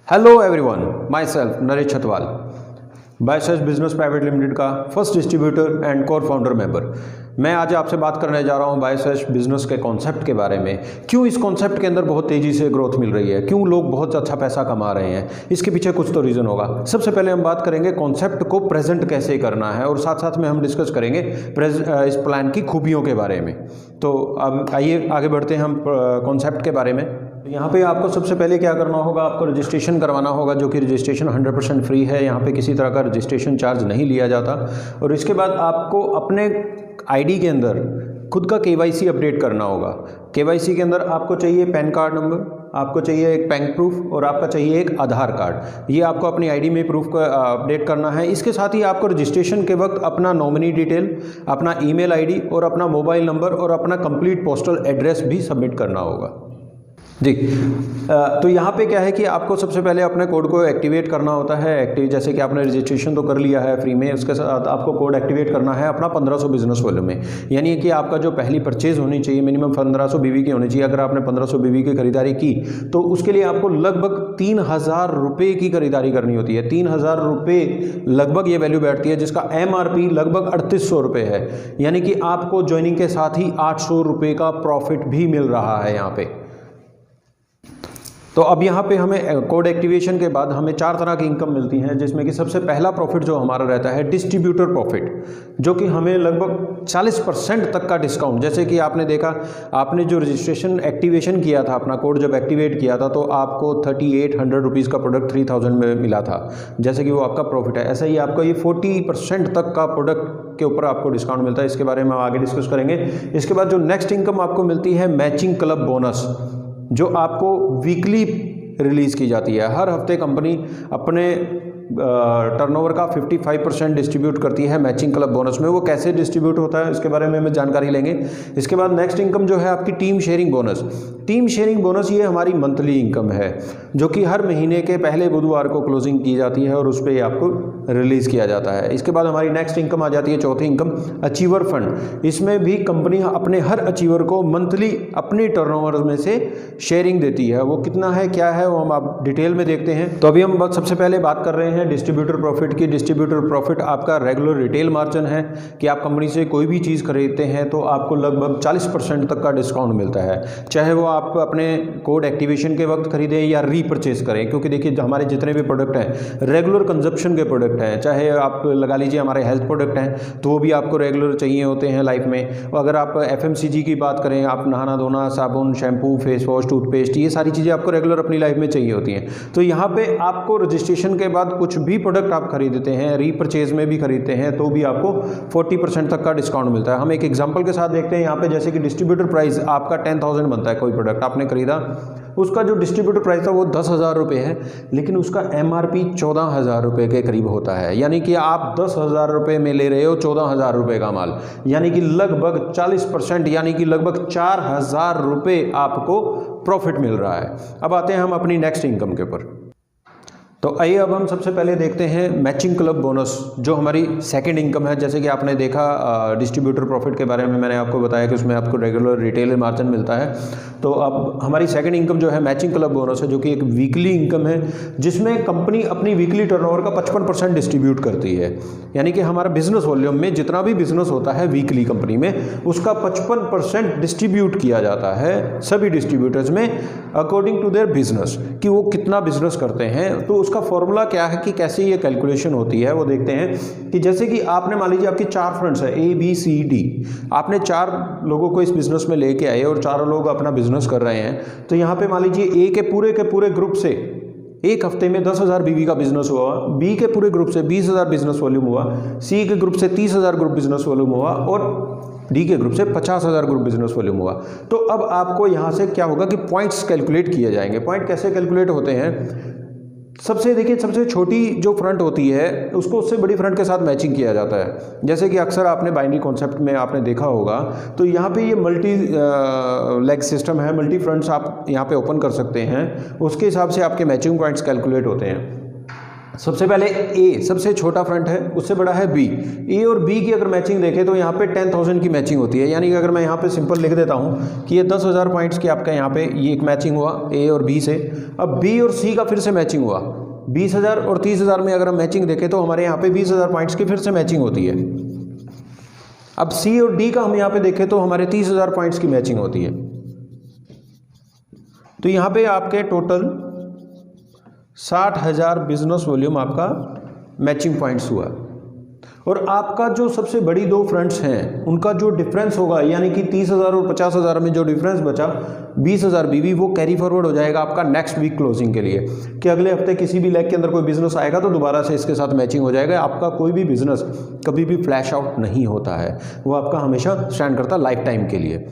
Hello everyone, my self Naresh Chhatwal, बायसेज business private limited का first distributor and core founder member. मैं आज आपसे बात करने जा रहा हूं बायसेज बिजनेस के कॉन्सेप्ट के बारे में। क्यों इस कॉन्सेप्ट के अंदर बहुत तेज़ी से ग्रोथ मिल रही है, क्यों लोग बहुत अच्छा पैसा कमा रहे हैं, इसके पीछे कुछ तो रीज़न होगा। सबसे पहले हम बात करेंगे कॉन्सेप्ट को प्रेजेंट कैसे करना है और साथ साथ में हम डिस्कस करेंगे इस प्लान की खूबियों के बारे में। तो अब आइए आगे बढ़ते हैं हम कॉन्सेप्ट के बारे में। यहाँ पे आपको सबसे पहले क्या करना होगा, आपको रजिस्ट्रेशन करवाना होगा, जो कि रजिस्ट्रेशन 100% फ्री है। यहाँ पे किसी तरह का रजिस्ट्रेशन चार्ज नहीं लिया जाता। और इसके बाद आपको अपने आईडी के अंदर खुद का केवाईसी अपडेट करना होगा। केवाईसी के अंदर आपको चाहिए पैन कार्ड नंबर, आपको चाहिए एक बैंक प्रूफ और आपका चाहिए एक आधार कार्ड। ये आपको अपनी आईडी में प्रूफ का अपडेट करना है। इसके साथ ही आपको रजिस्ट्रेशन के वक्त अपना नॉमिनी डिटेल, अपना ईमेल आईडी और अपना मोबाइल नंबर और अपना कंप्लीट पोस्टल एड्रेस भी सबमिट करना होगा जी। तो यहाँ पे क्या है कि आपको सबसे पहले अपने कोड को एक्टिवेट करना होता है। जैसे कि आपने रजिस्ट्रेशन तो कर लिया है फ्री में, उसके साथ आपको कोड एक्टिवेट करना है अपना 1500 बिजनेस वॉल्यूम में। यानी कि आपका जो पहली परचेज होनी चाहिए मिनिमम 1500 बीवी की होनी चाहिए। अगर आपने 1500 बीवी की खरीदारी की तो उसके लिए आपको लगभग 3000 रुपये की खरीदारी करनी होती है। 3000 रुपये लगभग ये वैल्यू बैठती है, जिसका MRP लगभग 3800 रुपये है। यानी कि आपको ज्वाइनिंग के साथ ही 800 रुपये का प्रॉफिट भी मिल रहा है यहाँ पे। तो अब यहाँ पे हमें कोड एक्टिवेशन के बाद हमें 4 तरह की इनकम मिलती हैं, जिसमें कि सबसे पहला प्रॉफिट जो हमारा रहता है डिस्ट्रीब्यूटर प्रॉफिट, जो कि हमें लगभग 40% तक का डिस्काउंट। जैसे कि आपने देखा, आपने जो रजिस्ट्रेशन एक्टिवेशन किया था, अपना कोड जब एक्टिवेट किया था तो आपको 3800 रुपीज़ का प्रोडक्ट 3000 में मिला था, जैसे कि वो आपका प्रॉफिट है। ऐसा ही आपका ये 40% तक का प्रोडक्ट के ऊपर आपको डिस्काउंट मिलता है। इसके बारे में हम आगे डिस्कस करेंगे। इसके बाद जो नेक्स्ट इनकम आपको मिलती है मैचिंग क्लब बोनस, जो आपको वीकली रिलीज़ की जाती है। हर हफ्ते कंपनी अपने टर्नओवर का 55% डिस्ट्रीब्यूट करती है मैचिंग क्लब बोनस में। वो कैसे डिस्ट्रीब्यूट होता है इसके बारे में हमें जानकारी लेंगे। इसके बाद नेक्स्ट इनकम जो है आपकी team sharing bonus. Team sharing bonus ये हमारी मंथली इनकम है, जो कि हर महीने के पहले बुधवार को क्लोजिंग की जाती है और उस पर आपको रिलीज़ किया जाता है। इसके बाद हमारी नेक्स्ट इनकम आ जाती है, चौथी इनकम अचीवर फंड। इसमें भी कंपनी अपने हर अचीवर को मंथली अपनी टर्नओवर में से शेयरिंग देती है। वो कितना है, क्या है, वो हम आप डिटेल में देखते हैं। तो अभी हम सबसे पहले बात कर रहे हैं डिस्ट्रीब्यूटर प्रॉफिट की। डिस्ट्रीब्यूटर प्रॉफिट आपका रेगुलर रिटेल मार्जिन है कि आप कंपनी से कोई भी चीज़ खरीदते हैं तो आपको लगभग 40% तक का डिस्काउंट मिलता है, चाहे वो आप अपने कोड एक्टिवेशन के वक्त खरीदें या रीपरचेज करें। क्योंकि देखिए हमारे जितने भी प्रोडक्ट हैं रेगुलर कंजप्शन के प्रोडक्ट हैं, चाहे आप लगा लीजिए हमारे हेल्थ प्रोडक्ट हैं तो वो भी आपको रेगुलर चाहिए होते हैं लाइफ में। और अगर आप FMCG की बात करें, आप नहाना धोना, साबुन, शैम्पू, फेस वॉश, टूथपेस्ट, ये सारी चीज़ें आपको रेगुलर अपनी लाइफ में चाहिए होती हैं। तो यहाँ पे आपको रजिस्ट्रेशन के बाद कुछ भी प्रोडक्ट आप खरीदते हैं, रीपरचेज में भी खरीदते हैं, तो भी आपको 40% तक का डिस्काउंट मिलता है। हम एक एग्जांपल के साथ देखते हैं यहाँ पे। जैसे कि डिस्ट्रीब्यूटर प्राइस आपका 10,000 बनता है, कोई प्रोडक्ट आपने खरीदा, उसका जो डिस्ट्रीब्यूटर प्राइस था वो 10,000 रुपये है, लेकिन उसका MRP 14,000 रुपये के करीब होता है। यानी कि आप 10,000 रुपये में ले रहे हो 14,000 रुपये का माल, यानी कि लगभग 40%, यानी कि लगभग 4,000 रुपये आपको प्रॉफिट मिल रहा है। अब आते हैं हम अपनी नेक्स्ट इनकम के ऊपर। तो आइए अब हम सबसे पहले देखते हैं मैचिंग क्लब बोनस, जो हमारी सेकंड इनकम है। जैसे कि आपने देखा डिस्ट्रीब्यूटर प्रॉफिट के बारे में मैंने आपको बताया कि उसमें आपको रेगुलर रिटेल मार्जिन मिलता है। तो अब हमारी सेकंड इनकम जो है मैचिंग क्लब बोनस है, जो कि एक वीकली इनकम है, जिसमें कंपनी अपनी वीकली टर्नओवर का 55% डिस्ट्रीब्यूट करती है। यानी कि हमारा बिजनेस वॉल्यूम में जितना भी बिजनेस होता है वीकली कंपनी में, उसका 55% डिस्ट्रीब्यूट किया जाता है सभी डिस्ट्रीब्यूटर्स में अकॉर्डिंग टू देयर बिजनेस, कि वो कितना बिजनेस करते हैं। तो उसका फॉर्मूला क्या है कि कैसे ये कैलकुलेशन होती है वो देखते हैं। कि जैसे कि आपने मान लीजिए आपकी 4 फ्रेंड्स है ABCD, आपने 4 लोगों को इस बिजनेस में लेके आए और 4 लोग अपना बिजनेस कर रहे हैं। तो यहाँ पे मान लीजिए A के पूरे ग्रुप से एक हफ्ते में 10,000 बीवी का बिजनेस हुआ, B के पूरे ग्रुप से 20,000 बिजनेस वॉल्यूम हुआ, C के ग्रुप से 30,000 ग्रुप बिजनेस वॉल्यूम हुआ और D के ग्रुप से 50,000 ग्रुप बिजनेस वॉल्यूम हुआ। तो अब आपको यहाँ से क्या होगा कि पॉइंट्स कैलकुलेट किए जाएंगे। पॉइंट कैसे कैलकुलेट होते हैं? सबसे देखिए, सबसे छोटी जो फ्रंट होती है उसको उससे बड़ी फ्रंट के साथ मैचिंग किया जाता है। जैसे कि अक्सर आपने बाइनरी कॉन्सेप्ट में आपने देखा होगा, तो यहाँ पे ये मल्टी लेग सिस्टम है, मल्टी फ्रंट्स आप यहाँ पे ओपन कर सकते हैं, उसके हिसाब से आपके मैचिंग पॉइंट्स कैलकुलेट होते हैं। सबसे पहले ए सबसे छोटा फ्रंट है, उससे बड़ा है बी। ए और बी की अगर मैचिंग देखें तो यहाँ पे 10,000 की मैचिंग होती है, यानी कि अगर मैं यहाँ पे सिंपल लिख देता हूँ कि ये 10,000 पॉइंट्स की आपका यहाँ पे ये एक मैचिंग हुआ ए और बी से। अब बी और सी का फिर से मैचिंग हुआ 20,000 और 30,000 में अगर हम मैचिंग देखें तो हमारे यहाँ पे 20,000 पॉइंट्स की फिर से मैचिंग होती है। अब सी और डी का हम यहाँ पे देखें तो हमारे 30,000 पॉइंट्स की मैचिंग होती है। तो यहाँ पे आपके टोटल 60,000 बिजनेस वॉल्यूम आपका मैचिंग पॉइंट्स हुआ। और आपका जो सबसे बड़ी दो फ्रंट्स हैं उनका जो डिफरेंस होगा, यानी कि 30,000 और 50,000 में जो डिफरेंस बचा 20,000 बीवी, वो कैरी फॉरवर्ड हो जाएगा आपका नेक्स्ट वीक क्लोजिंग के लिए, कि अगले हफ्ते किसी भी लेग के अंदर कोई बिजनेस आएगा तो दोबारा से इसके साथ मैचिंग हो जाएगा। आपका कोई भी बिजनेस कभी भी फ्लैश आउट नहीं होता है, वो आपका हमेशा स्टैंड करता है लाइफ टाइम के लिए।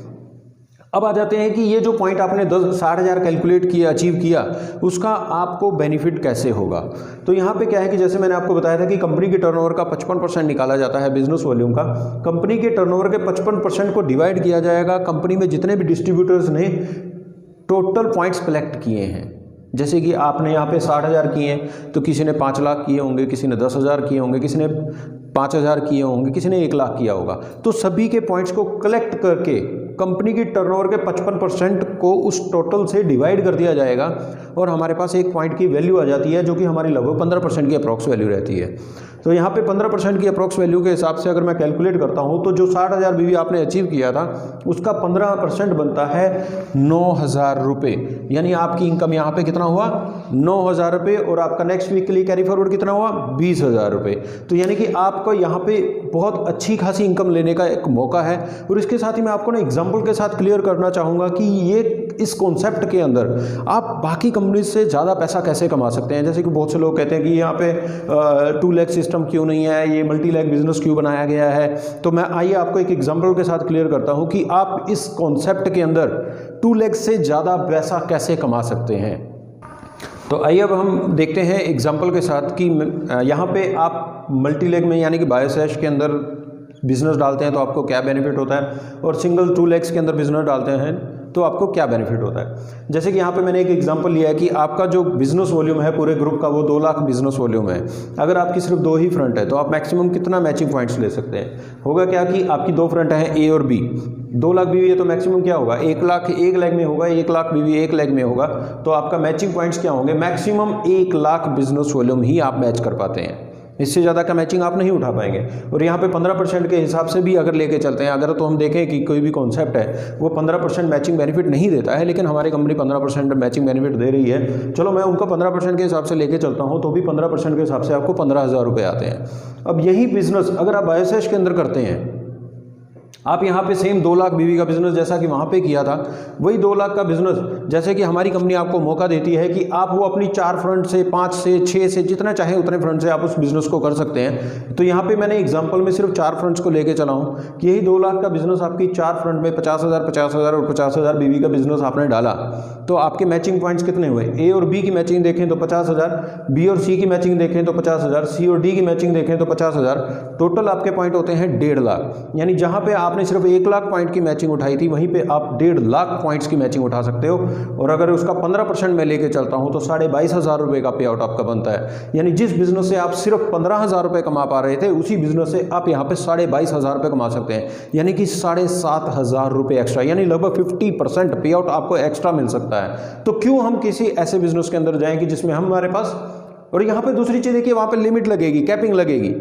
अब आ जाते हैं कि ये जो पॉइंट आपने 60,000 कैलकुलेट किया, अचीव किया, उसका आपको बेनिफिट कैसे होगा। तो यहाँ पे क्या है कि जैसे मैंने आपको बताया था कि कंपनी के टर्नओवर का 55% निकाला जाता है बिजनेस वॉल्यूम का। कंपनी के टर्नओवर के 55% को डिवाइड किया जाएगा कंपनी में जितने भी डिस्ट्रीब्यूटर्स ने टोटल पॉइंट्स कलेक्ट किए हैं। जैसे कि आपने यहाँ पे 60,000 किए हैं तो किसी ने 5 लाख किए होंगे, किसी ने 10,000 किए होंगे, किसी ने 5,000 किए होंगे, किसी ने 1 लाख किया होगा। तो सभी के पॉइंट्स को कलेक्ट करके कंपनी की टर्नओवर के 55% को उस टोटल से डिवाइड कर दिया जाएगा और हमारे पास एक पॉइंट की वैल्यू आ जाती है जो कि हमारी लगभग 15% की अप्रॉक्स वैल्यू रहती है। तो यहाँ पे 15% की अप्रॉक्स वैल्यू के हिसाब से अगर मैं कैलकुलेट करता हूँ तो जो 60,000 बीवी आपने अचीव किया था उसका 15% बनता है 9,000 रुपये। यानी आपकी इनकम यहाँ पे कितना हुआ 9,000 रुपये, और आपका नेक्स्ट वीक के लिए कैरी फॉरवर्ड कितना हुआ 20,000 रुपये। तो यानी कि आपको यहाँ पे बहुत अच्छी खासी इनकम लेने का एक मौका है। और इसके साथ ही मैं आपको ना एग्जाम्पल के साथ क्लियर करना चाहूँगा कि ये इस कॉन्सेप्ट के अंदर आप बाकी कंपनीज से ज़्यादा पैसा कैसे कमा सकते हैं। जैसे कि बहुत से लोग कहते हैं कि यहाँ पे 2 लेग सिस्टम क्यों नहीं है, ये मल्टी लेग बिजनेस क्यों बनाया गया है। तो मैं आइए आपको एक एग्जाम्पल के साथ क्लियर करता हूँ कि आप इस कॉन्सेप्ट के अंदर 2 लेग से ज़्यादा पैसा कैसे कमा सकते हैं। तो आइए अब हम देखते हैं एग्जाम्पल के साथ कि यहाँ पे आप मल्टी लेग में यानी कि बायोसैश के अंदर बिजनेस डालते हैं तो आपको क्या बेनिफिट होता है, और सिंगल 2 लेग्स के अंदर बिजनेस डालते हैं तो आपको क्या बेनिफिट होता है। जैसे कि यहाँ पे मैंने एक एग्जांपल लिया है कि आपका जो बिजनेस वॉल्यूम है पूरे ग्रुप का वो 2 लाख बिजनेस वॉल्यूम है। अगर आपकी सिर्फ 2 ही फ्रंट है तो आप मैक्सिमम कितना मैचिंग पॉइंट्स ले सकते हैं। होगा क्या कि आपकी 2 फ्रंट हैं ए और बी, 2 लाख बीवी है तो मैक्सिमम क्या होगा 1 लाख एक लेग में होगा, 1 लाख बीवी एक लेग में होगा। तो आपका मैचिंग पॉइंट्स क्या होंगे, मैक्सिमम 1 लाख बिजनेस वॉल्यूम ही आप मैच कर पाते हैं, इससे ज़्यादा का मैचिंग आप नहीं उठा पाएंगे। और यहाँ पे 15% के हिसाब से भी अगर लेके चलते हैं, अगर तो हम देखें कि कोई भी कॉन्सेप्ट है वो 15% मैचिंग बेनिफिट नहीं देता है, लेकिन हमारी कंपनी 15% मैचिंग बेनिफिट दे रही है, चलो मैं उनका 15% के हिसाब से लेके चलता हूँ, तो भी 15% के हिसाब से आपको 15,000 रुपये आते हैं। अब यही बिजनेस अगर आप बायोसैश के अंदर करते हैं, आप यहाँ पे सेम 2 लाख बीवी का बिजनेस जैसा कि वहाँ पे किया था, वही 2 लाख का बिजनेस जैसे कि हमारी कंपनी आपको मौका देती है कि आप वो अपनी 4 फ्रंट से 5 से 6 से जितना चाहे उतने फ्रंट से आप उस बिजनेस को कर सकते हैं। तो यहाँ पे मैंने एग्जांपल में सिर्फ 4 फ्रंट्स को लेके चला हूँ कि यही 2 लाख का बिजनेस आपकी 4 फ्रंट में 50,000 50,000 और 50,000 बीवी का बिजनेस आपने डाला, तो आपके मैचिंग पॉइंट्स कितने हुए। ए और बी की मैचिंग देखें तो 50,000, बी और सी की मैचिंग देखें तो 50,000, सी और डी की मैचिंग देखें तो 50,000, टोटल आपके पॉइंट होते हैं 1.5 लाख। यानी जहाँ पे आपने सिर्फ 1 लाख पॉइंट की मैचिंग उठाई थी वहीं पे आप 1.5 लाख पॉइंट्स की मैचिंग उठा सकते हो। और अगर उसका 15% में लेके चलता हूं तो 22,500 रुपए का पे आउट आपका बनता है। यानी जिस बिजनेस से आप सिर्फ 15,000 रुपए कमा पा रहे थे, उसी बिजनेस से आप यहाँ पे 22,500 रुपए कमा सकते हैं, यानी कि 7,500 रुपए एक्स्ट्रा, यानी लगभग 50% पे आउट आपको एक्स्ट्रा मिल सकता है। तो क्यों हम किसी ऐसे बिजनेस के अंदर जाएं कि जिसमें हमारे पास, और यहाँ पे दूसरी चीज देखिए वहां पे लिमिट लगेगी, कैपिंग लगेगी।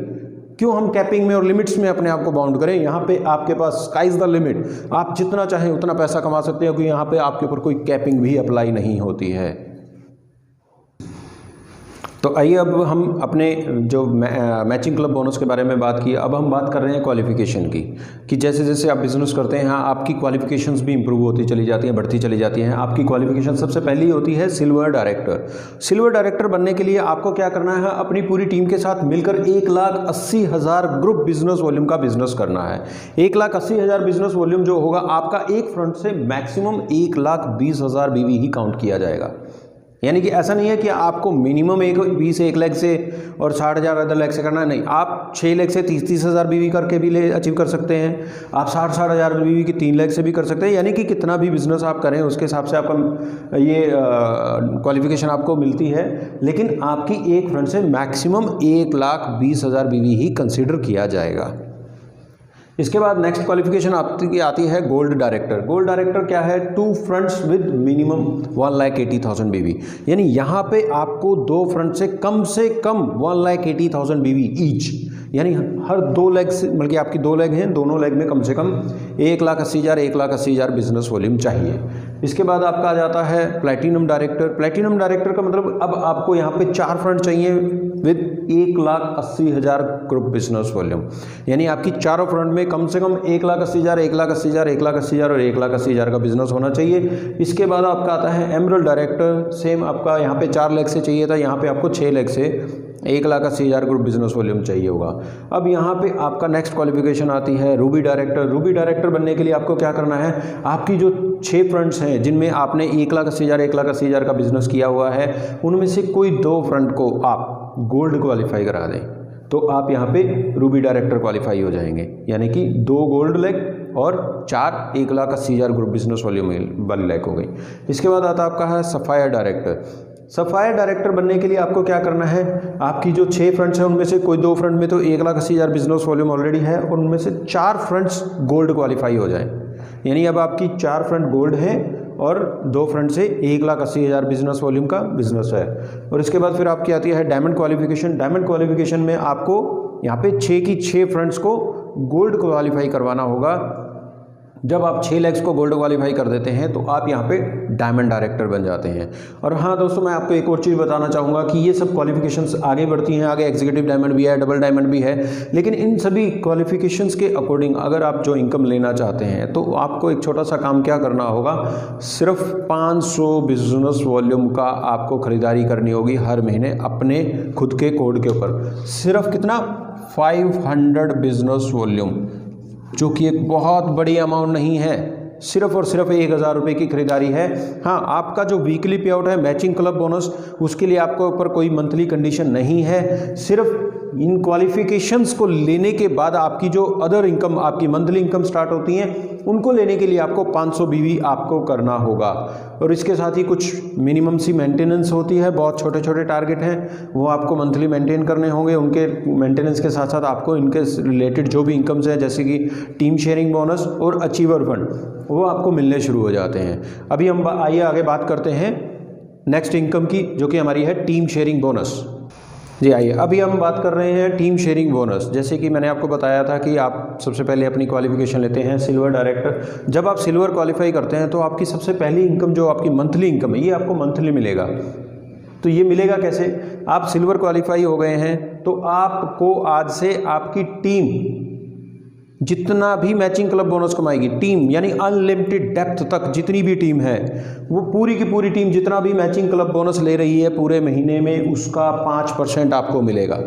क्यों हम कैपिंग में और लिमिट्स में अपने आप को बाउंड करें। यहाँ पे आपके पास स्काई इज द लिमिट, आप जितना चाहें उतना पैसा कमा सकते हो, क्योंकि यहाँ पे आपके ऊपर कोई कैपिंग भी अप्लाई नहीं होती है। तो आइए अब हम अपने जो मैचिंग क्लब बोनस के बारे में बात की, अब हम बात कर रहे हैं क्वालिफिकेशन की, कि जैसे जैसे आप बिजनेस करते हैं आपकी क्वालिफिकेशंस भी इंप्रूव होती चली जाती हैं, बढ़ती चली जाती हैं। आपकी क्वालिफिकेशन सबसे पहली होती है सिल्वर डायरेक्टर। सिल्वर डायरेक्टर बनने के लिए आपको क्या करना है, अपनी पूरी टीम के साथ मिलकर 1,80,000 ग्रुप बिजनेस वॉल्यूम का बिजनेस करना है। 1,80,000 बिजनेस वॉल्यूम जो होगा आपका एक फ्रंट से मैक्सिमम 1,20,000 बीवी ही काउंट किया जाएगा। यानी कि ऐसा नहीं है कि आपको मिनिमम 1 लाख से और 60,000 अदर लाख से करना है, नहीं, आप 6 लाख से 30 हज़ार बीवी करके भी अचीव कर सकते हैं। आप 60 हज़ार बीवी की 3 लाख से भी कर सकते हैं। यानी कि कितना भी बिजनेस आप करें उसके हिसाब से आपका ये क्वालिफिकेशन आपको मिलती है। लेकिन आपकी एक फ्रंट से मैक्सिमम 1,20,000 बीवी ही कंसिडर किया जाएगा। इसके बाद नेक्स्ट क्वालिफिकेशन आपकी आती है गोल्ड डायरेक्टर। गोल्ड डायरेक्टर क्या है? 2 फ्रंट्स विद मिनिमम 1,80,000 बीवी। यानी यहाँ पे आपको 2 फ्रंट से कम 1,80,000 बीवी ईच, यानी हर 2 लेग से, बल्कि आपकी 2 लेग हैं, दोनों लेग में कम से कम 1,80,000 बिजनेस वॉल्यूम चाहिए। इसके बाद आपका आ जाता है प्लैटिनम डायरेक्टर। प्लैटिनम डायरेक्टर का मतलब अब आपको यहाँ पे 4 फ्रंट चाहिए विद 1,80,000 ग्रुप बिजनेस वॉल्यूम। यानी आपकी चारों फ्रंट में कम से कम 1,80,000, 1,80,000, 1,80,000 और 1,80,000 का बिजनेस होना चाहिए। इसके बाद आपका आता है एमरल्ड डायरेक्टर। सेम आपका यहाँ पे 4 लाख से चाहिए था, यहाँ पे आपको 6 लाख से 1,80,000 ग्रुप बिजनेस वॉल्यूम चाहिए होगा। अब यहाँ पे आपका नेक्स्ट क्वालिफिकेशन आती है रूबी डायरेक्टर। रूबी डायरेक्टर बनने के लिए आपको क्या करना है? आपकी जो 6 फ्रंट्स हैं जिनमें आपने 1,80,000 का बिजनेस किया हुआ है, उनमें से कोई 2 फ्रंट को आप गोल्ड क्वालिफाई करा दें तो आप यहाँ पे रूबी डायरेक्टर क्वालिफाई हो जाएंगे। यानी कि 2 गोल्ड लेग और 4 1,80,000 ग्रुप बिजनेस वॉल्यूम वाली लेग हो गई। इसके बाद आता आपका है सफायर डायरेक्टर। सफायर डायरेक्टर बनने के लिए आपको क्या करना है? आपकी जो 6 फ्रंट्स हैं उनमें से कोई 2 फ्रंट में तो 1,80,000 बिजनेस वॉल्यूम ऑलरेडी है और उनमें से 4 फ्रंट्स गोल्ड क्वालिफाई हो जाए। यानी अब आपकी 4 फ्रंट गोल्ड हैं और 2 फ्रंट से 1,80,000 बिजनेस वॉल्यूम का बिजनेस है। और इसके बाद फिर आपकी आती है डायमंड क्वालिफिकेशन। डायमंड क्वालिफिकेशन में आपको यहाँ पे 6 की 6 फ्रंट्स को गोल्ड क्वालिफाई करवाना होगा। जब आप 6 लैक्स को गोल्ड क्वालिफाई कर देते हैं तो आप यहाँ पे डायमंड डायरेक्टर बन जाते हैं। और हाँ दोस्तों, मैं आपको एक और चीज़ बताना चाहूँगा कि ये सब क्वालिफिकेशंस आगे बढ़ती हैं, आगे एग्जीक्यूटिव डायमंड भी है, डबल डायमंड भी है। लेकिन इन सभी क्वालिफिकेशंस के अकॉर्डिंग अगर आप जो इनकम लेना चाहते हैं तो आपको एक छोटा सा काम क्या करना होगा? सिर्फ 500 बिजनेस वॉल्यूम का आपको खरीदारी करनी होगी हर महीने अपने खुद के कोड के ऊपर। सिर्फ कितना? 500 बिजनेस वॉल्यूम, जो कि एक बहुत बड़ी अमाउंट नहीं है। सिर्फ और सिर्फ 1,000 रुपये की खरीदारी है। हाँ, आपका जो वीकली पे आउट है मैचिंग क्लब बोनस, उसके लिए आपके ऊपर कोई मंथली कंडीशन नहीं है। सिर्फ इन क्वालिफिकेशंस को लेने के बाद आपकी जो अदर इनकम, आपकी मंथली इनकम स्टार्ट होती हैं, उनको लेने के लिए आपको 500 बीवी आपको करना होगा। और इसके साथ ही कुछ मिनिमम सी मेंटेनेंस होती है, बहुत छोटे छोटे टारगेट हैं, वो आपको मंथली मेंटेन करने होंगे। उनके मेंटेनेंस के साथ साथ आपको इनके रिलेटेड जो भी इनकम्स हैं, जैसे कि टीम शेयरिंग बोनस और अचीवर फंड, वो आपको मिलने शुरू हो जाते हैं। अभी हम आइए आगे बात करते हैं नेक्स्ट इनकम की, जो कि हमारी है टीम शेयरिंग बोनस। जी आइए, अभी हम बात कर रहे हैं टीम शेयरिंग बोनस। जैसे कि मैंने आपको बताया था कि आप सबसे पहले अपनी क्वालिफिकेशन लेते हैं सिल्वर डायरेक्टर। जब आप सिल्वर क्वालिफाई करते हैं तो आपकी सबसे पहली इनकम, जो आपकी मंथली इनकम है, ये आपको मंथली मिलेगा। तो ये मिलेगा कैसे? आप सिल्वर क्वालिफाई हो गए हैं तो आपको आज से आपकी टीम जितना भी मैचिंग क्लब बोनस कमाएगी, टीम यानी अनलिमिटेड डेप्थ तक जितनी भी टीम है, वो पूरी की पूरी टीम जितना भी मैचिंग क्लब बोनस ले रही है पूरे महीने में, उसका 5% आपको मिलेगा।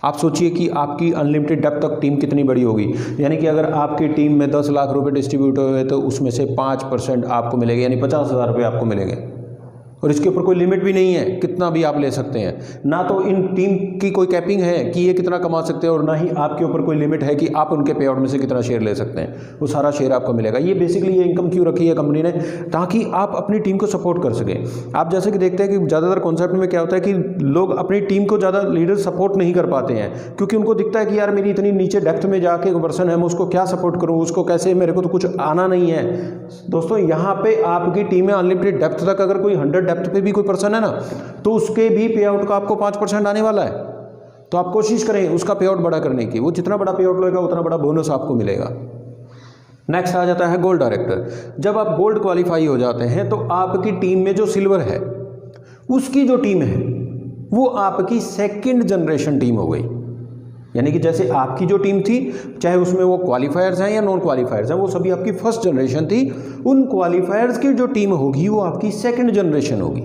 आप सोचिए कि आपकी अनलिमिटेड डेप्थ तक टीम कितनी बड़ी होगी। यानी कि अगर आपकी टीम में 10 लाख रुपए डिस्ट्रीब्यूट हुए तो उसमें से 5% आपको मिलेगा, यानी 50,000 रुपये आपको मिलेंगे। और इसके ऊपर कोई लिमिट भी नहीं है, कितना भी आप ले सकते हैं। ना तो इन टीम की कोई कैपिंग है कि ये कितना कमा सकते हैं, और ना ही आपके ऊपर कोई लिमिट है कि आप उनके पे आउट में से कितना शेयर ले सकते हैं। वो सारा शेयर आपको मिलेगा। ये बेसिकली ये इनकम क्यों रखी है कंपनी ने? ताकि आप अपनी टीम को सपोर्ट कर सकें। आप जैसे कि देखते हैं कि ज़्यादातर कॉन्सेप्ट में क्या होता है कि लोग अपनी टीम को ज़्यादा लीडर सपोर्ट नहीं कर पाते हैं, क्योंकि उनको दिखता है कि यार मेरी इतनी नीचे डेप्थ में जाके एक पर्सन है, मैं उसको क्या सपोर्ट करूँ, उसको कैसे, मेरे को तो कुछ आना नहीं है। दोस्तों, यहाँ पे आपकी टीम में अनलिमिटेड डेप्थ तक अगर कोई 100 डेप्थ पे भी कोई पर्सन है ना, तो उसके भी पे आउट का आपको 5% आने वाला है। तो आप कोशिश करें उसका पे आउट बड़ा करने की। वो जितना बड़ा पे आउट लेगा उतना बड़ा बोनस आपको मिलेगा। नेक्स्ट आ जाता है गोल्ड डायरेक्टर। जब आप गोल्ड क्वालिफाई हो जाते हैं तो आपकी टीम में जो सिल्वर है, उसकी जो टीम है वो आपकी सेकंड जनरेशन टीम हो गई। यानी कि जैसे आपकी जो टीम थी, चाहे उसमें वो क्वालिफायर्स हैं या नॉन क्वालिफायर्स हैं, वो सभी आपकी फर्स्ट जनरेशन थी। उन क्वालिफायर्स की जो टीम होगी वो आपकी सेकंड जनरेशन होगी।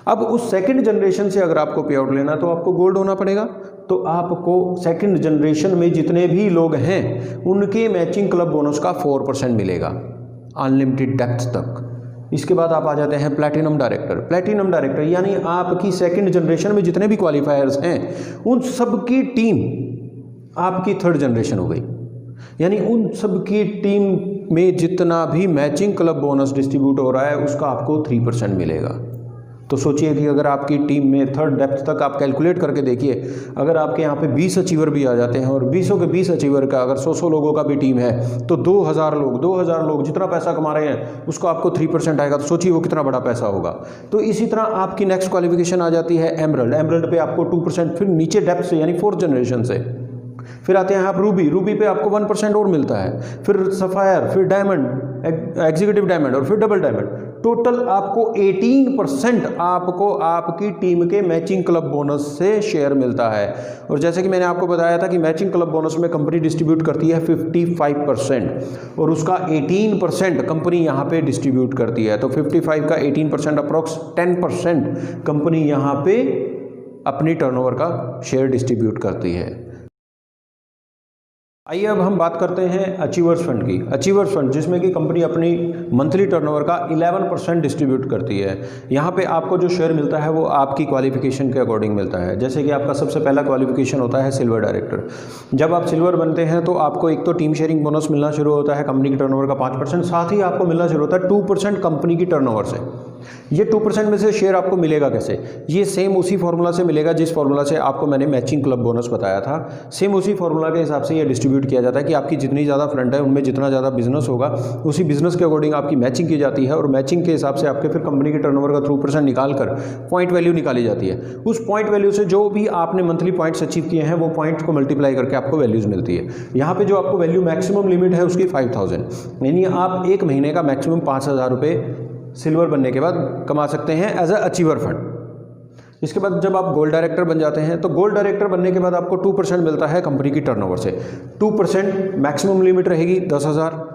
अब उस सेकंड जनरेशन से अगर आपको पे आउट लेना तो आपको गोल्ड होना पड़ेगा। तो आपको सेकंड जनरेशन में जितने भी लोग हैं उनके मैचिंग क्लब बोनस का 4% मिलेगा अनलिमिटेड डेप्थ तक। इसके बाद आप आ जाते हैं प्लैटिनम डायरेक्टर। प्लैटिनम डायरेक्टर यानी आपकी सेकंड जनरेशन में जितने भी क्वालिफायर्स हैं उन सब की टीम आपकी थर्ड जनरेशन हो गई, यानी उन सब की टीम में जितना भी मैचिंग क्लब बोनस डिस्ट्रीब्यूट हो रहा है उसका आपको 3% मिलेगा। तो सोचिए कि अगर आपकी टीम में थर्ड डेप्थ तक आप कैलकुलेट करके देखिए, अगर आपके यहाँ पे 20 अचीवर भी आ जाते हैं और 20 के 20 अचीवर का अगर 100 लोगों का भी टीम है तो 2000 लोग जितना पैसा कमा रहे हैं उसको आपको 3% आएगा। तो सोचिए वो कितना बड़ा पैसा होगा। तो इसी तरह आपकी नेक्स्ट क्वालिफिकेशन आ जाती है एमरल्ड। एमरल्ड पे आपको 2%, फिर नीचे डेप्थ से यानी फोर्थ जनरेशन से फिर आते हैं आप रूबी। रूबी पे आपको 1% और मिलता है, फिर सफायर, फिर डायमंड, एग्जीक्यूटिव डायमंड और फिर डबल डायमंड। टोटल आपको 18% आपको आपकी टीम के मैचिंग क्लब बोनस से शेयर मिलता है। और जैसे कि मैंने आपको बताया था कि मैचिंग क्लब बोनस में कंपनी डिस्ट्रीब्यूट करती है 55% और उसका 18% कंपनी यहाँ पे डिस्ट्रीब्यूट करती है। तो 55 का 18% अप्रॉक्स 10% कंपनी यहाँ पे अपनी टर्नओवर का शेयर डिस्ट्रीब्यूट करती है। आइए अब हम बात करते हैं अचीवर्स फंड की। अचीवर्स फंड जिसमें कि कंपनी अपनी मंथली टर्नओवर का 11% डिस्ट्रीब्यूट करती है। यहाँ पे आपको जो शेयर मिलता है वो आपकी क्वालिफिकेशन के अकॉर्डिंग मिलता है। जैसे कि आपका सबसे पहला क्वालिफिकेशन होता है सिल्वर डायरेक्टर। जब आप सिल्वर बनते हैं तो आपको एक तो टीम शेयरिंग बोनस मिलना शुरू होता है कंपनी की टर्नओवर का 5%, साथ ही आपको मिलना शुरू होता है 2% कंपनी की टर्नओवर से। ये 2% में से शेयर आपको मिलेगा कैसे? ये सेम उसी फॉर्मूला से मिलेगा जिस फॉर्मूला से आपको मैंने मैचिंग क्लब बोनस बताया था। सेम उसी फॉर्मूला के हिसाब से ये डिस्ट्रीब्यूट किया जाता है कि आपकी जितनी ज़्यादा फ्रंट है उनमें जितना ज़्यादा बिजनेस होगा उसी बिजनेस के अकॉर्डिंग आपकी मैचिंग की जाती है और मैचिंग के हिसाब से आपके फिर कंपनी के टर्नओवर का 2% निकाल कर पॉइंट वैल्यू निकाली जाती है। उस पॉइंट वैल्यू से जो भी आपने मंथली पॉइंट्स अचीव किए हैं वो पॉइंट्स को मल्टीप्लाई करके आपको वैल्यूज़ मिलती है। यहाँ पर जो आपको वैल्यू मैक्सिमम लिमिट है उसकी 5000, यानी आप एक महीने का मैक्सिमम 5000 रुपये सिल्वर बनने के बाद कमा सकते हैं एज अ अचीवर फंड। इसके बाद जब आप गोल्ड डायरेक्टर बन जाते हैं तो गोल्ड डायरेक्टर बनने के बाद आपको 2% मिलता है कंपनी की टर्नओवर से। 2% मैक्सिमम लिमिट रहेगी 10,000।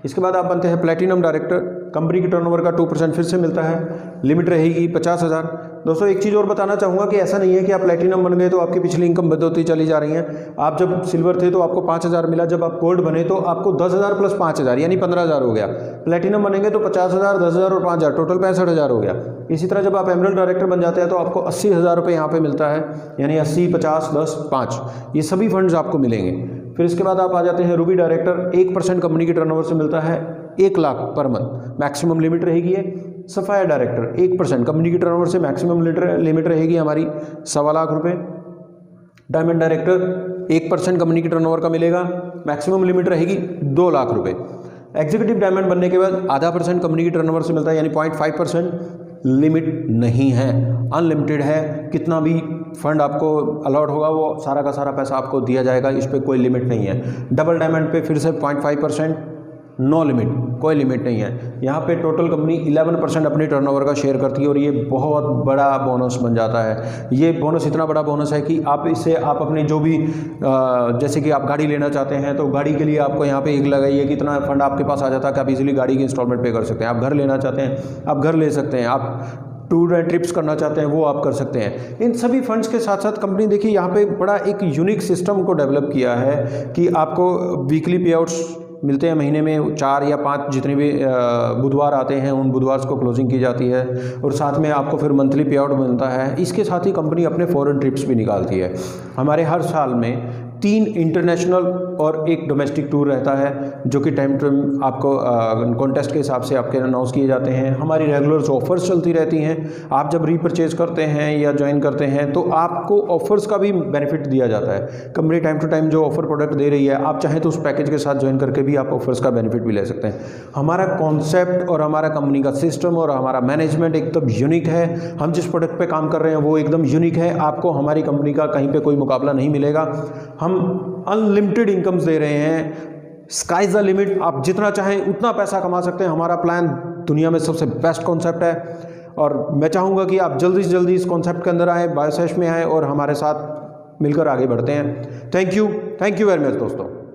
इसके बाद आप बनते हैं प्लैटिनम डायरेक्टर। कंपनी की टर्नओवर का 2% फिर से मिलता है, लिमिट रहेगी 50,000। दोस्तों एक चीज़ और बताना चाहूँगा कि ऐसा नहीं है कि आप प्लैटिनम बन गए तो आपकी पिछली इनकम बढ़ती चली जा रही है। आप जब सिल्वर थे तो आपको 5,000 मिला, जब आप गोल्ड बने तो आपको 10,000 प्लस 5,000 यानी 15,000 हो गया। प्लैटिनम बनेंगे तो 50,000, 10,000 और 5,000 टोटल 65,000 हो गया। इसी तरह जब आप एमरल्ड डायरेक्टर बन जाते हैं तो आपको 80,000 रुपये यहाँ पे मिलता है, यानी 80, 50, 10, 5 ये सभी फंड्स आपको मिलेंगे। फिर इसके बाद आप आ जाते हैं रूबी डायरेक्टर। 1% कंपनी की टर्नओवर से मिलता है, 1 lakh per month maximum limit रहेगी है। सफायर डायरेक्टर 1% कंपनी की टर्नओवर से मैक्सिमम लिमिट रहेगी हमारी 1.25 लाख रुपये। डायमंड डायरेक्टर 1% कंपनी की टर्नओवर का मिलेगा, मैक्सिमम लिमिट रहेगी 2 लाख रुपये। एग्जीक्यूटिव डायमंड बनने के बाद 0.5% कंपनी की टर्नओवर से मिलता है, यानी 0.5%। लिमिट नहीं है, अनलिमिटेड है। कितना भी फंड आपको अलॉट होगा वो सारा का सारा पैसा आपको दिया जाएगा, इस पर कोई लिमिट नहीं है। डबल डायमंड पे फिर से 0.5%, नो लिमिट, कोई लिमिट नहीं है। यहाँ पे टोटल कंपनी 11% अपनी टर्नओवर का शेयर करती है और ये बहुत बड़ा बोनस बन जाता है। ये बोनस इतना बड़ा बोनस है कि आप इससे आप अपने जो भी जैसे कि आप गाड़ी लेना चाहते हैं तो गाड़ी के लिए आपको यहाँ पे एक लगाइए कि इतना फंड आपके पास आ जाता है कि आप इजीली गाड़ी की इंस्टॉलमेंट पे कर सकते हैं। आप घर लेना चाहते हैं आप घर ले सकते हैं, आप टूर एंड ट्रिप्स करना चाहते हैं वो आप कर सकते हैं। इन सभी फंड्स के साथ साथ कंपनी देखिए यहाँ पे बड़ा एक यूनिक सिस्टम को डेवलप किया है कि आपको वीकली पे आउट्स मिलते हैं। महीने में 4 या 5 जितने भी बुधवार आते हैं उन बुधवार को क्लोजिंग की जाती है और साथ में आपको फिर मंथली पे आउट मिलता है। इसके साथ ही कंपनी अपने फॉरेन ट्रिप्स भी निकालती है। हमारे हर साल में 3 इंटरनेशनल और 1 डोमेस्टिक टूर रहता है जो कि टाइम टू टाइम आपको कॉन्टेस्ट के हिसाब से आपके अनाउंस किए जाते हैं। हमारी रेगुलर ऑफर्स चलती रहती हैं। आप जब रीपरचेज करते हैं या ज्वाइन करते हैं तो आपको ऑफर्स का भी बेनिफिट दिया जाता है। कंपनी टाइम टू टाइम जो ऑफर प्रोडक्ट दे रही है, आप चाहें तो उस पैकेज के साथ ज्वाइन करके भी आप ऑफर्स का बेनिफिट भी ले सकते हैं। हमारा कॉन्सेप्ट और हमारा कंपनी का सिस्टम और हमारा मैनेजमेंट एकदम यूनिक है। हम जिस प्रोडक्ट पे काम कर रहे हैं वो एकदम यूनिक है। आपको हमारी कंपनी का कहीं पे कोई मुकाबला नहीं मिलेगा। हम अनलिमिटेड इनकम्स दे रहे हैं, स्काई द लिमिट। आप जितना चाहें उतना पैसा कमा सकते हैं। हमारा प्लान दुनिया में सबसे बेस्ट कॉन्सेप्ट है और मैं चाहूँगा कि आप जल्दी से जल्दी इस कॉन्सेप्ट के अंदर आएँ, बायोसेश में आएँ और हमारे साथ मिलकर आगे बढ़ते हैं। थैंक यू वेरी मच दोस्तों।